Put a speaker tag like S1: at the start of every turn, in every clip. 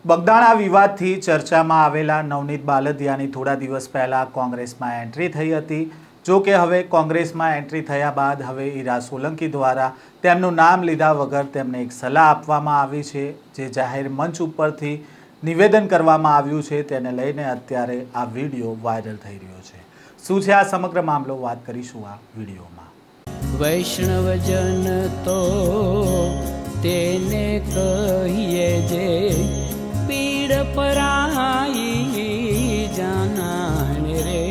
S1: બગદાણા વિવાદથી ચર્ચામાં આવેલા નવનીત બાલદિયાની થોડા દિવસ પહેલાં કોંગ્રેસમાં એન્ટ્રી થઈ હતી। જો કે હવે કોંગ્રેસમાં એન્ટ્રી થયા બાદ હવે ઈરા સોલંકી દ્વારા તેમનું નામ લીધા વગર તેમને એક સલાહ આપવામાં આવી છે, જે જાહેર મંચ ઉપરથી નિવેદન કરવામાં આવ્યું છે। તેને લઈને અત્યારે આ વિડીયો વાયરલ થઈ રહ્યો છે। શું છે આ સમગ્ર મામલો, વાત કરીશું આ વિડીયોમાં।
S2: વૈષ્ણવજન તો તેને કહીએ જે પીડ પરાઈ જાનાને રે।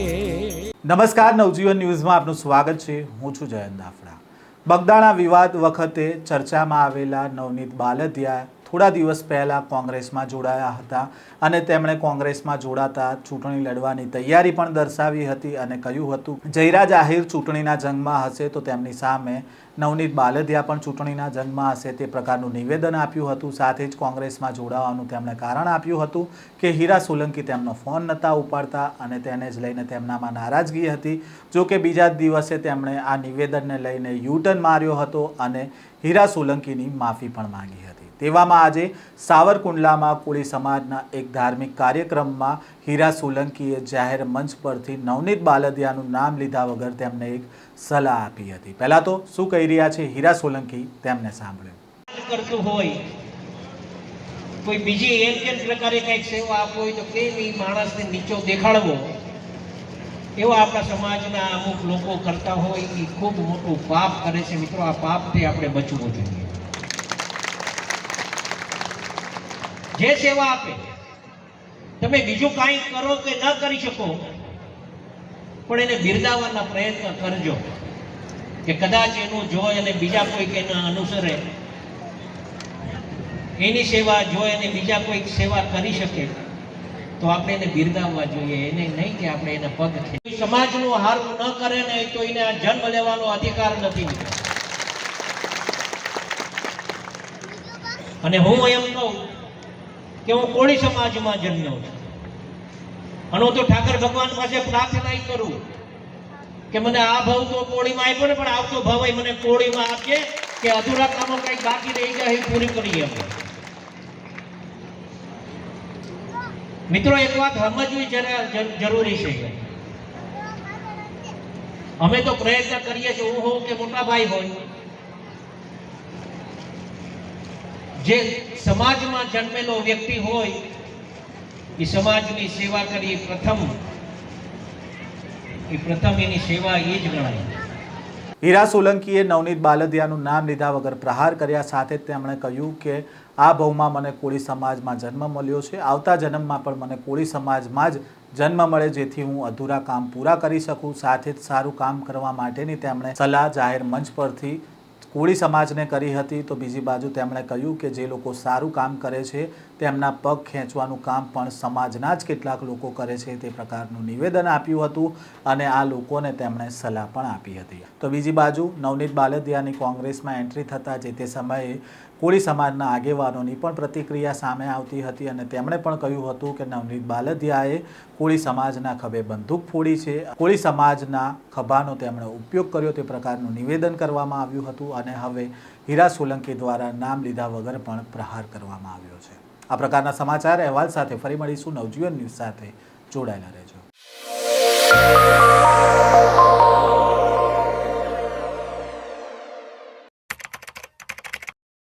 S1: નમસ્કાર, નવજીવન ન્યૂઝમાં આપનું સ્વાગત છે। હું છું જયંત દાફડા। બગદાણા વિવાદ વખતે ચર્ચામાં આવેલા નવનીત બાલદિયા થોડા દિવસ પહેલાં કોંગ્રેસમાં જોડાયા હતા અને તેમણે કોંગ્રેસમાં જોડાતા ચૂંટણી લડવાની તૈયારી પણ દર્શાવી હતી અને કહ્યું હતું જયરાજ આહિર ચૂંટણીના જંગમાં હશે તો તેમની સામે નવનીત બાલદિયા પણ ચૂંટણીના જંગમાં હશે, તે પ્રકારનું નિવેદન આપ્યું હતું। સાથે જ કોંગ્રેસમાં જોડાવાનું તેમણે કારણ આપ્યું હતું કે હીરા સોલંકી તેમનો ફોન નહોતા ઉપાડતા અને તેને જ લઈને તેમનામાં નારાજગી હતી। જો કે બીજા જ દિવસે તેમણે આ નિવેદનને લઈને યુટર્ન માર્યો હતો અને હીરા સોલંકીની માફી પણ માંગી હતી। તેવામાં આજે સાવરકુંડલામાં કોળી સમાજના એક ધાર્મિક કાર્યક્રમમાં હીરા સોલંકીએ જાહેર મંચ પરથી નવનીત બાલદિયાનું નામ લીધા વગર તેમને એક સલાહ આપી હતી। પહેલા તો શું કહી રહ્યા છે હીરા સોલંકી, તેમને સાંભળ્યું।
S3: કરતું હોય કોઈ બીજી એમ પ્રકારે કંઈક સેવા આપવી હોય તો કેમ એ માણસને નીચો દેખાડવો, એવા આપણા સમાજના અમુક લોકો કરતા હોય એ ખૂબ મોટું પાપ કરે છે। મિત્રો, આ પાપથી આપણે બચવું જોઈએ। જે સેવા આપે, તમે બીજું કાંઈ કરો કે ન કરી શકો પણ એને બિરદાવવાના પ્રયત્ન કરજો કે કદાચ એનું જોઈ અને બીજા કોઈક એના અનુસરે, એની સેવા જોઈ અને બીજા કોઈક સેવા કરી શકે તો આપણે એને બિરદાવવા જોઈએ, એને નહીં કે આપણે એને પગ ખેંચીએ। સમાજનું હારું ન કરે ને તો એને આ જન્મ લેવાનો અધિકાર નથી। અને હું એમ કહું કે હું કોળી સમાજમાં જન્મ્યો છું અને હું તો ઠાકર ભગવાન પાસે પ્રાર્થના કરું કે મને આ ભાવ તો કોળીમાં આપ્યો ને, પણ આવતો ભાવ મને કોળીમાં આપજે કે અધૂરા કામો કંઈક બાકી રહી જાય એ પૂરી કરીએ। મિત્રો, એક વાત સમજવી જરૂરી છે। અમે તો પ્રયત્ન કરીએ છીએ, હું હોઉં કે મોટા ભાઈ હોય, જે સમાજમાં જન્મેલો વ્યક્તિ હોય એ સમાજની સેવા કરી પ્રથમ એની સેવા એ જ ગણાય।
S1: હીરા સોલંકીએ નવનીત બાલદિયાનું નામ લીધા વગર પ્રહાર કર્યા। સાથે જ તેમણે કહ્યું કે આ ભાવમાં મને કોળી સમાજમાં જન્મ મળ્યો છે, આવતા જન્મમાં પણ મને કોળી સમાજમાં જ જન્મ મળે જેથી હું અધૂરા કામ પૂરા કરી શકું। સાથે જ સારું કામ કરવા માટેની તેમણે સલાહ જાહેર મંચ પરથી કોળી સમાજને કરી હતી। તો બીજી બાજુ તેમણે કહ્યું કે જે લોકો સારું કામ કરે છે તેમના પગ ખેંચવાનું કામ પણ સમાજના જ કેટલાક લોકો કરે છે, તે પ્રકારનું નિવેદન આપ્યું હતું અને આ લોકોને તેમણે સલાહ પણ આપી હતી। તો બીજી બાજુ નવનીત બાલદિયાની કોંગ્રેસમાં એન્ટ્રી થતાં જે તે સમયે કોળી સમાજના આગેવાનોની પણ પ્રતિક્રિયા સામે આવતી હતી અને તેમણે પણ કહ્યું હતું કે નવનીત બાલદિયાએ કોળી સમાજના ખભે બંદૂક ફોડી છે, કોળી સમાજના ખભાનો તેમણે ઉપયોગ કર્યો, તે પ્રકારનું નિવેદન કરવામાં આવ્યું હતું અને હવે હીરા સોલંકી દ્વારા નામ લીધા વગર પણ પ્રહાર કરવામાં આવ્યો છે। આ પ્રકારના સમાચાર અહેવાલ સાથે ફરી મળીશું। નવજીવન ન્યૂઝ સાથે જોડાયેલા રહેજો।